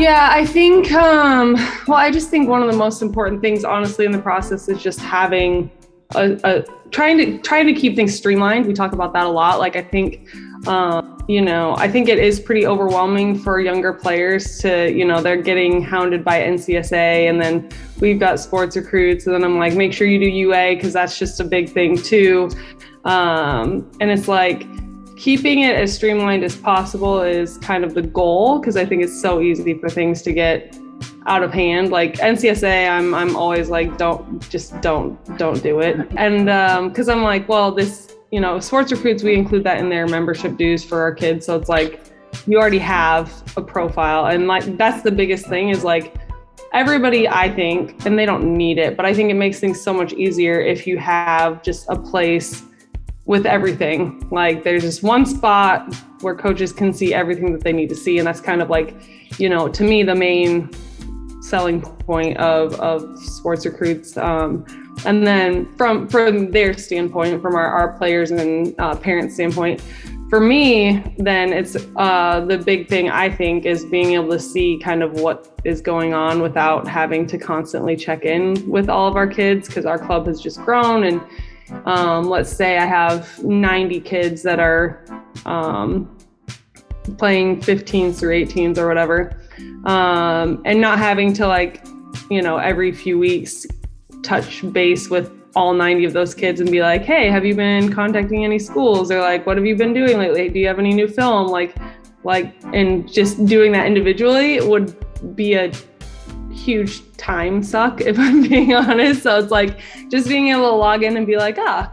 Yeah, I think, I just think one of the most important things, honestly, in the process is just having trying to keep things streamlined. We talk about that a lot. Like, I think, I think it is pretty overwhelming for younger players to, they're getting hounded by NCSA, and then we've got SportsRecruits, and then I'm like, make sure you do UA, because that's just a big thing too. And it's like, keeping it as streamlined as possible is kind of the goal, because I think it's so easy for things to get out of hand. Like NCSA, I'm always like, don't do it. And because I'm like, well, this, SportsRecruits, we include that in their membership dues for our kids. So it's like, you already have a profile. And like, that's the biggest thing is like, everybody, I think, and they don't need it, but I think it makes things so much easier if you have just a place with everything. Like there's just one spot where coaches can see everything that they need to see. And that's kind of like, to me, the main selling point of SportsRecruits. And then from their standpoint, from our players and parents' standpoint, for me, then it's the big thing, I think, is being able to see kind of what is going on without having to constantly check in with all of our kids, because our club has just grown. And let's say I have 90 kids that are playing 15s through 18s or whatever, and not having to every few weeks touch base with all 90 of those kids and be like, hey, have you been contacting any schools? Or like, what have you been doing lately? Do you have any new film? Like, and just doing that individually would be a huge time suck, if I'm being honest. So it's like just being able to log in and be like, oh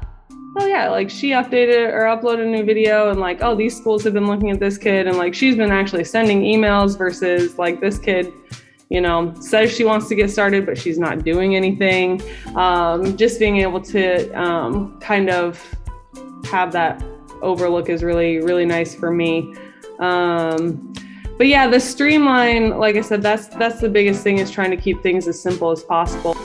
yeah, like she updated or uploaded a new video, and like, oh, these schools have been looking at this kid, and like she's been actually sending emails versus like this kid, says she wants to get started, but she's not doing anything. Just being able to kind of have that overlook is really, really nice for me. But yeah, the streamline, like I said, that's the biggest thing, is trying to keep things as simple as possible.